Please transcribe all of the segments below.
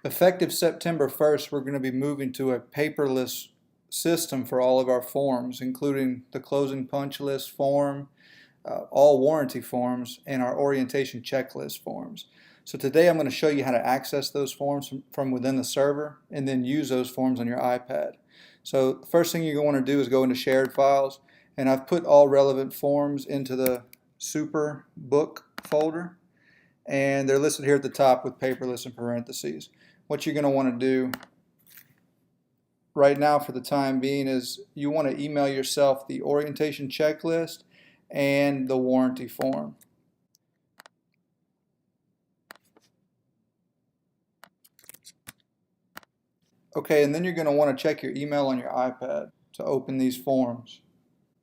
Effective September 1st, we're going to be moving to a paperless system for all of our forms, including the closing punch list form, all warranty forms, and our orientation checklist forms. So today I'm going to show you how to access those forms from within the server and then use those forms on your iPad. So the first thing you're going to want to do is go into shared files, and I've put all relevant forms into the super book folder, and they're listed here at the top with paperless in parentheses. What you're going to want to do right now for the time being is you want to email yourself the orientation checklist and the warranty form. Okay, and then you're going to want to check your email on your iPad to open these forms.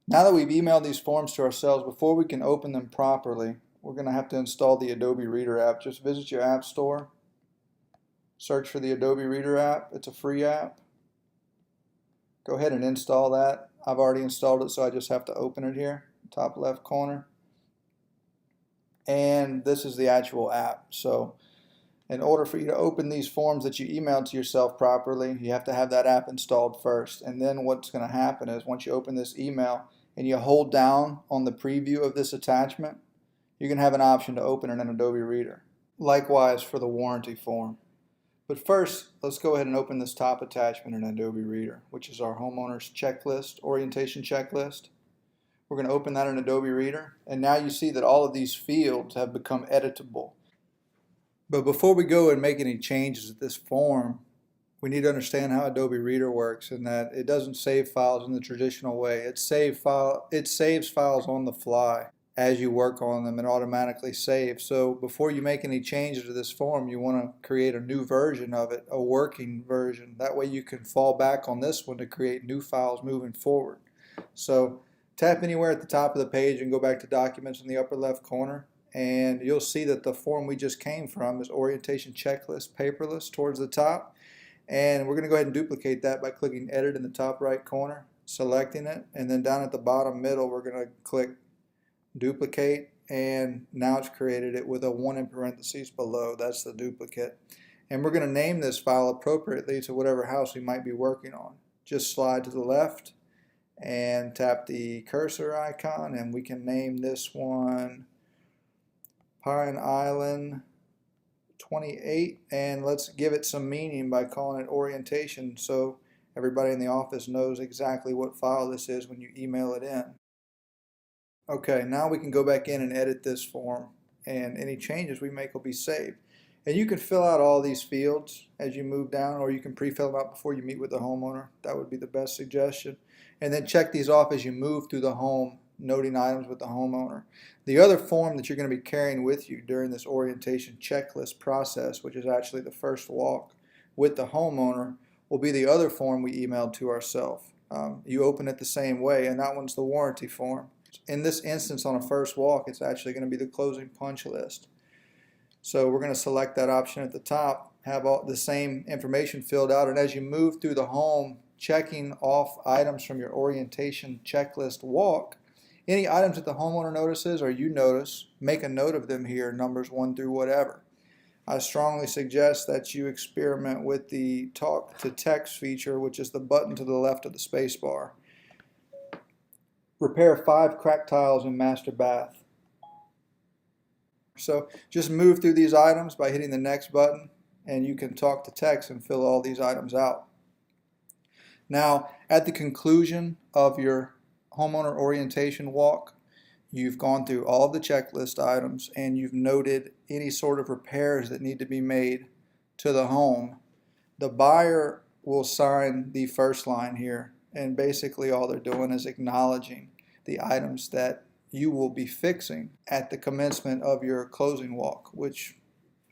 Now that we've emailed these forms to ourselves, before we can open them properly, we're going to have to install the Adobe Reader app. Just visit your app store, search for the Adobe Reader app. It's a free app. Go ahead and install that. I've already installed it, so I just have to open it here, top left corner. And this is the actual app. So in order for you to open these forms that you emailed to yourself properly, you have to have that app installed first. And then what's going to happen is once you open this email and you hold down on the preview of this attachment, you can have an option to open it in Adobe Reader. Likewise for the warranty form. But first, let's go ahead and open this top attachment in Adobe Reader, which is our homeowner's checklist, orientation checklist. We're going to open that in Adobe Reader, and now you see that all of these fields have become editable. But before we go and make any changes to this form, we need to understand how Adobe Reader works, and that it doesn't save files in the traditional way. It saves files on the fly. As you work on them, it automatically saves. So before you make any changes to this form, you want to create a new version of it, a working version. That way you can fall back on this one to create new files moving forward. So tap anywhere at the top of the page and go back to Documents in the upper left corner, and you'll see that the form we just came from is Orientation Checklist Paperless towards the top. And we're going to go ahead and duplicate that by clicking Edit in the top right corner, selecting it, and then down at the bottom middle we're going to click Duplicate, and now it's created it with a 1 in parentheses below. That's the duplicate. And we're going to name this file appropriately to whatever house we might be working on. Just slide to the left and tap the cursor icon, and we can name this one Pine Island 28, and let's give it some meaning by calling it orientation so everybody in the office knows exactly what file this is when you email it in. Okay, now we can go back in and edit this form, and any changes we make will be saved. And you can fill out all these fields as you move down, or you can pre-fill them out before you meet with the homeowner. That would be the best suggestion. And then check these off as you move through the home, noting items with the homeowner. The other form that you're going to be carrying with you during this orientation checklist process, which is actually the first walk with the homeowner, will be the other form we emailed to ourselves. You open it the same way, and that one's the warranty form. In this instance, on a first walk, it's actually going to be the closing punch list. So we're going to select that option at the top, have all the same information filled out, and as you move through the home, checking off items from your orientation checklist walk, any items that the homeowner notices or you notice, make a note of them here, numbers 1 through whatever. I strongly suggest that you experiment with the talk to text feature, which is the button to the left of the space bar. Repair 5 cracked tiles in master bath. So just move through these items by hitting the next button, and you can talk to text and fill all these items out. Now, at the conclusion of your homeowner orientation walk, you've gone through all the checklist items and you've noted any sort of repairs that need to be made to the home. The buyer will sign the first line here, and basically all they're doing is acknowledging the items that you will be fixing at the commencement of your closing walk, which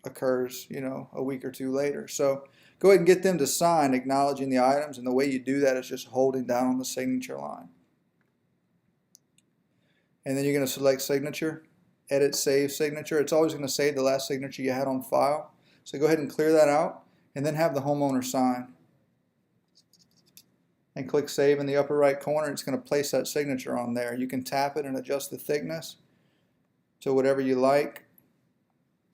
occurs, a week or two later. So go ahead and get them to sign acknowledging the items, and the way you do that is just holding down on the signature line. And then you're going to select signature, edit, save signature. It's always going to save the last signature you had on file. So go ahead and clear that out, and then have the homeowner sign. And click Save in the upper right corner. It's going to place that signature on there. You can tap it and adjust the thickness to whatever you like.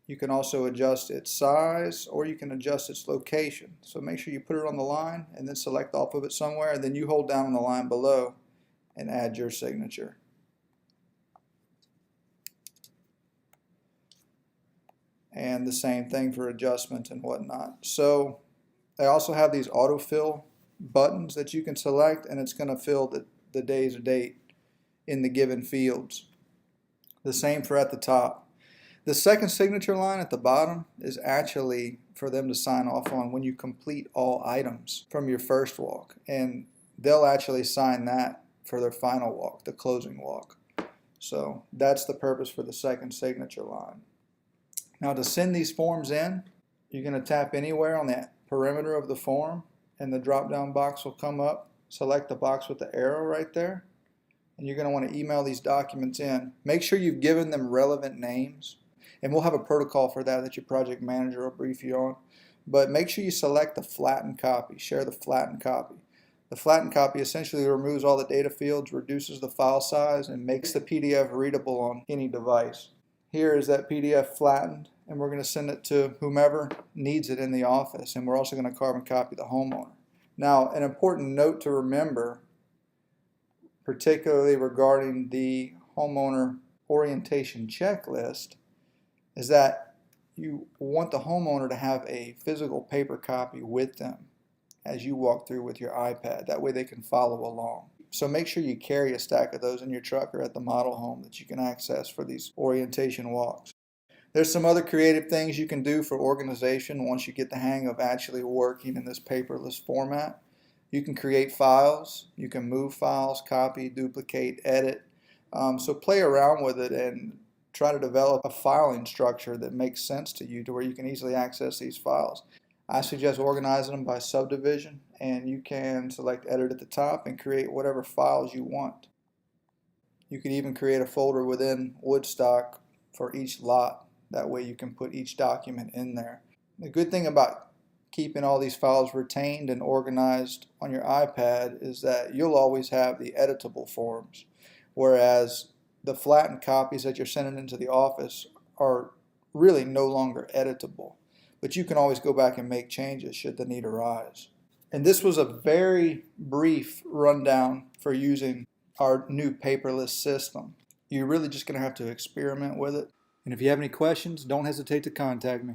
You can also adjust its size, or you can adjust its location. So make sure you put it on the line and then select off of it somewhere, and then you hold down on the line below and add your signature. And the same thing for adjustment and whatnot. So they also have these autofill buttons that you can select, and it's going to fill the day's date in the given fields. The same for at the top. The second signature line at the bottom is actually for them to sign off on when you complete all items from your first walk, and they'll actually sign that for their final walk, the closing walk. So that's the purpose for the second signature line. Now to send these forms in, you're going to tap anywhere on that perimeter of the form, and the drop down box will come up. Select the box with the arrow right there, and you're going to want to email these documents in. Make sure you've given them relevant names, and we'll have a protocol for that your project manager will brief you on. But make sure you select the flattened copy. Share the flattened copy. The flattened copy essentially removes all the data fields, reduces the file size, and makes the PDF readable on any device. Here is that PDF flattened, and we're going to send it to whomever needs it in the office, and we're also going to carbon copy the homeowner. Now, an important note to remember, particularly regarding the homeowner orientation checklist, is that you want the homeowner to have a physical paper copy with them as you walk through with your iPad. That way they can follow along. So make sure you carry a stack of those in your truck or at the model home that you can access for these orientation walks. There's some other creative things you can do for organization once you get the hang of actually working in this paperless format. You can create files, you can move files, copy, duplicate, edit. So play around with it and try to develop a filing structure that makes sense to you to where you can easily access these files. I suggest organizing them by subdivision, and you can select edit at the top and create whatever files you want. You could even create a folder within Woodstock for each lot. That way you can put each document in there. The good thing about keeping all these files retained and organized on your iPad is that you'll always have the editable forms, whereas the flattened copies that you're sending into the office are really no longer editable. But you can always go back and make changes should the need arise. And this was a very brief rundown for using our new paperless system. You're really just going to have to experiment with it. And if you have any questions, don't hesitate to contact me.